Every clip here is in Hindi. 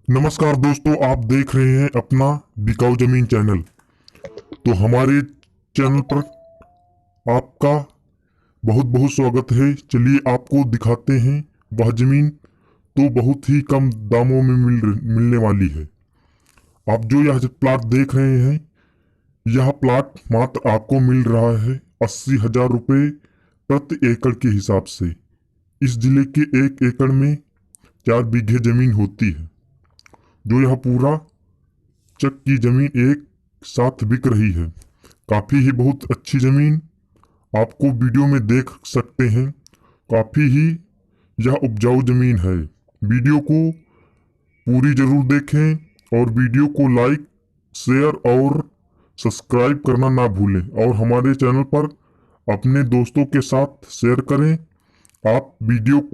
नमस्कार दोस्तों, आप देख रहे हैं अपना बिकाऊ जमीन चैनल। तो हमारे चैनल पर आपका बहुत बहुत स्वागत है। चलिए आपको दिखाते हैं वह जमीन तो बहुत ही कम दामों में मिलने वाली है। आप जो यह प्लाट देख रहे हैं, यह प्लाट मात्र आपको मिल रहा है 80,000 रुपये प्रति एकड़ के हिसाब से। इस जिले के 1 एकड़ में 4 बीघे जमीन होती है। जो यह पूरा चक की जमीन एक साथ बिक रही है। काफी ही बहुत अच्छी जमीन आपको वीडियो में देख सकते हैं। काफी ही यह उपजाऊ जमीन है। वीडियो को पूरी जरूर देखें और वीडियो को लाइक, शेयर और सब्सक्राइब करना ना भूलें और हमारे चैनल पर अपने दोस्तों के साथ शेयर करें। आप वीडियो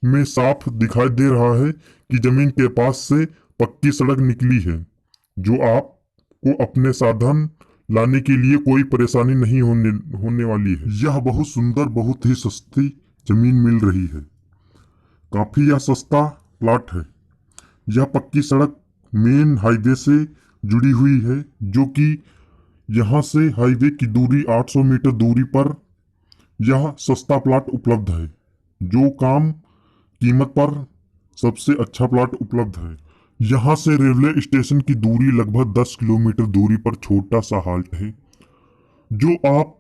में साफ दिखाई दे रहा है कि जमीन के पास से पक्की सड़क निकली है, जो आपको अपने साधन लाने के लिए कोई परेशानी नहीं होने वाली है। यह बहुत सुंदर, बहुत ही सस्ती जमीन मिल रही है। काफी यह सस्ता प्लाट है। यह पक्की सड़क मेन हाईवे से जुड़ी हुई है, जो कि यहाँ से हाईवे की दूरी 800 मीटर दूरी पर यह सस्ता प्लाट उपलब्ध है। जो काम कीमत पर सबसे अच्छा प्लाट उपलब्ध है। यहाँ से रेलवे स्टेशन की दूरी लगभग 10 किलोमीटर दूरी पर छोटा सा हाल्ट है। जो आप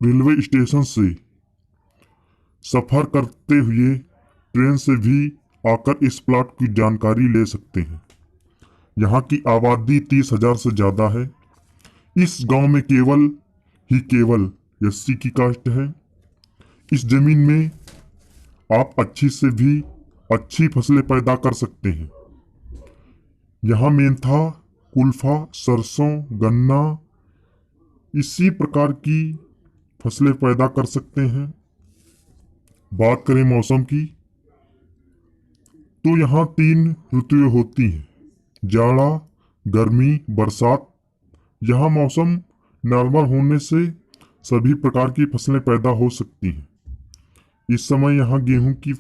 रेलवे स्टेशन से सफर करते हुए ट्रेन से भी आकर इस प्लाट की जानकारी ले सकते हैं। यहाँ की आबादी 30,000 से ज्यादा है। इस गांव में केवल एससी की कास्ट है। इस जमीन में आप अच्छी से भी अच्छी फसलें पैदा कर सकते हैं। यहाँ मेंथा, कुल्फा, सरसों, गन्ना इसी प्रकार की फसलें पैदा कर सकते हैं। बात करें मौसम की, तो यहाँ 3 ऋतुएं होती हैं: जाड़ा, गर्मी, बरसात। यहाँ मौसम नॉर्मल होने से सभी प्रकार की फसलें पैदा हो सकती हैं। इस समय यहाँ गेहूं की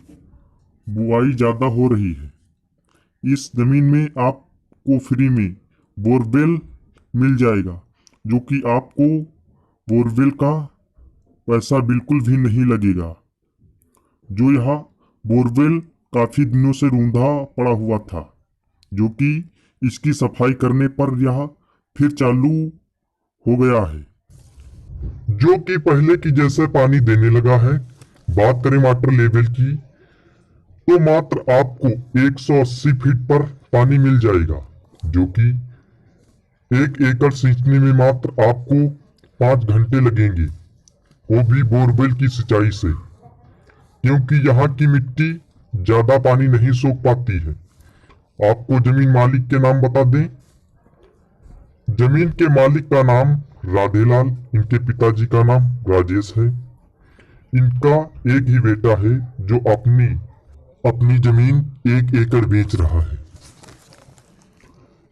बुआई ज्यादा हो रही है। इस जमीन में आपको फ्री में बोरवेल मिल जाएगा, जो कि आपको बोरवेल का पैसा बिल्कुल भी नहीं लगेगा। जो यह बोरवेल काफी दिनों से रूंधा पड़ा हुआ था, जो कि इसकी सफाई करने पर यह फिर चालू हो गया है, जो कि पहले की जैसे पानी देने लगा है। बात करें वाटर लेवल की, तो मात्र आपको 180 फीट पर पानी मिल जाएगा, जो कि 1 एकड़ सींचने में मात्र आपको 5 घंटे लगेंगे, वो भी बोरवेल की सिंचाई से, क्योंकि यहाँ की मिट्टी ज्यादा पानी नहीं सोख पाती है। आपको जमीन मालिक के नाम बता दें। जमीन के मालिक का नाम राधेलाल, इनके पिताजी का नाम राजेश है। इनका एक ही बेटा है जो अपनी जमीन 1 एकड़ बेच रहा है।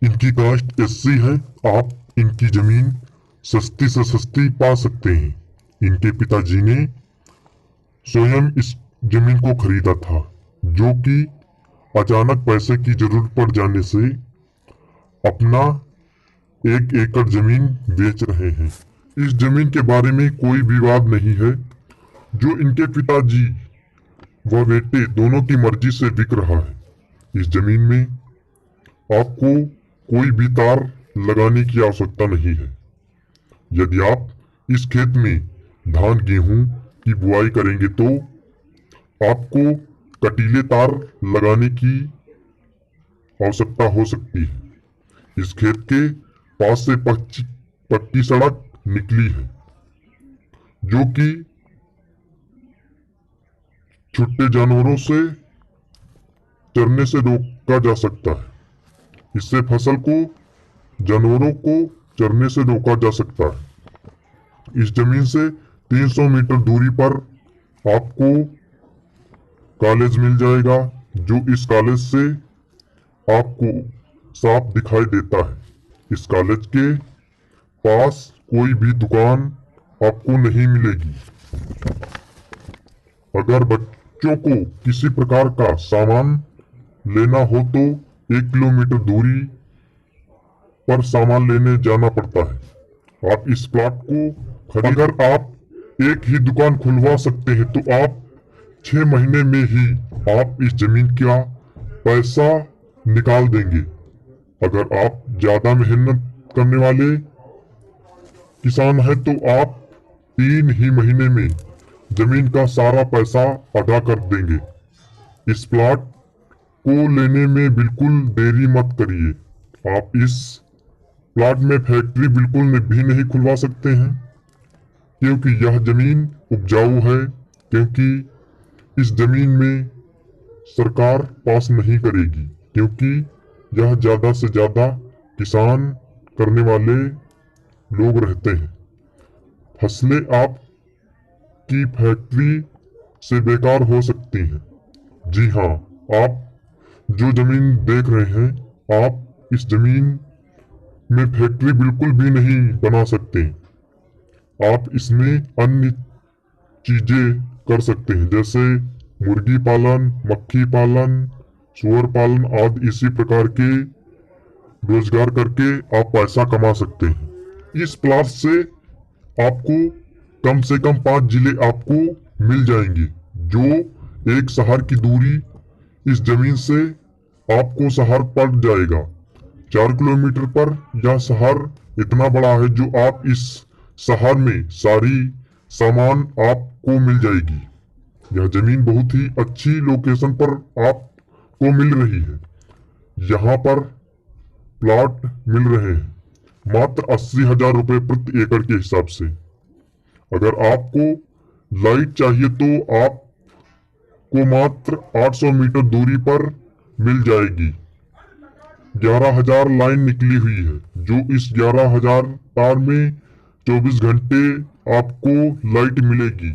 इनकी कास्ट एससी है। आप इनकी जमीन सस्ती से सस्ती पा सकते हैं। इनके पिताजी ने स्वयं इस जमीन को खरीदा था, जो कि अचानक पैसे की जरूरत पड़ जाने से अपना 1 एकड़ जमीन बेच रहे हैं। इस जमीन के बारे में कोई विवाद नहीं है। जो इनके पिताजी व बेटे दोनों की मर्जी से बिक रहा है। इस जमीन में आपको कोई भी तार लगाने की आवश्यकता नहीं है। यदि आप इस खेत में धान गेहूं की बुआई करेंगे तो आपको कटीले तार लगाने की आवश्यकता हो सकती है। इस खेत के पास से पक्की सड़क निकली है, जो कि छोटे जानवरों से चरने से रोका जा सकता है। इससे फसल को जानवरों को चरने से रोका जा सकता है। इस जमीन से 300 मीटर दूरी पर आपको कॉलेज मिल जाएगा, जो इस कॉलेज से आपको साफ दिखाई देता है। इस कॉलेज के पास कोई भी दुकान आपको नहीं मिलेगी। अगर बच्चों को किसी प्रकार का सामान लेना हो तो 1 किलोमीटर दूरी पर सामान लेने जाना पड़ता है। आप इस प्लॉट को अगर आप एक ही दुकान खुलवा सकते हैं तो आप 6 महीने में ही आप इस जमीन का पैसा निकाल देंगे। अगर आप ज्यादा मेहनत करने वाले किसान हैं तो आप 3 ही महीने में जमीन का सारा पैसा अदा कर देंगे। इस प्लॉट को लेने में बिल्कुल देरी मत करिए। आप इस प्लॉट में फैक्ट्री बिल्कुल भी नहीं खुलवा सकते हैं क्योंकि यह जमीन उपजाऊ है, क्योंकि इस जमीन में सरकार पास नहीं करेगी, क्योंकि यह ज्यादा से ज्यादा किसान करने वाले लोग रहते हैं। फसलें आपकी फैक्ट्री से बेकार हो सकती हैं। जी हाँ, आप जो जमीन देख रहे हैं, आप इस जमीन में फैक्ट्री बिल्कुल भी नहीं बना सकते। आप इसमें अन्य चीजें कर सकते हैं, जैसे मुर्गी पालन, मक्खी पालन, सूअर पालन आदि इसी प्रकार के रोजगार करके आप पैसा कमा सकते हैं। इस प्लॉट से आपको कम से कम 5 जिले आपको मिल जाएंगे। जो एक शहर की दूरी इस जमीन से आपको शहर पड़ जाएगा। 4 किलोमीटर पर यह शहर इतना बड़ा है जो आप इस शहर में सारी सामान आपको मिल जाएगी। यह जमीन बहुत ही अच्छी लोकेशन पर आपको मिल रही है। यहाँ पर प्लॉट मिल रहे हैं मात्र 80,000 रुपए प्रति एकड़ के हिसाब से। अगर आपको लाइट चाहिए तो आपको मात्र 800 मीटर दूरी पर मिल जाएगी। 11,000 लाइन निकली हुई है, जो इस 11,000 तार में 24 घंटे आपको लाइट मिलेगी।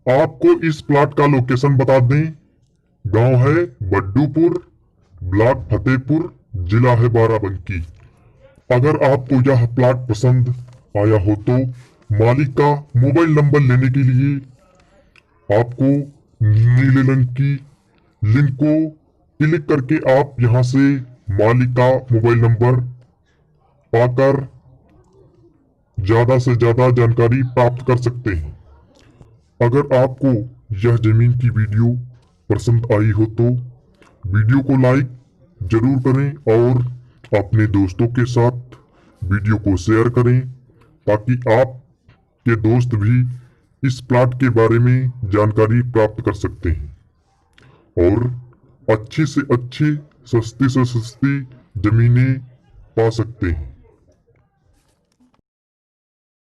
आपको इस प्लॉट का लोकेशन बता दें। गांव है बड्डूपुर, ब्लॉक फतेहपुर, जिला है बाराबंकी। अगर आपको यह प्लॉट पसंद आया हो तो मालिक का मोबाइल नंबर लेने के लिए आपको नीले रंग की लिंक को क्लिक करके आप यहां से मालिक का मोबाइल नंबर पाकर ज्यादा से ज्यादा जानकारी प्राप्त कर सकते हैं। अगर आपको यह जमीन की वीडियो पसंद आई हो तो वीडियो को लाइक जरूर करें और अपने दोस्तों के साथ वीडियो को शेयर करें, ताकि आपके दोस्त भी इस प्लॉट के बारे में जानकारी प्राप्त कर सकते हैं और अच्छी से अच्छी, सस्ती से सस्ती जमीनें पा सकते हैं।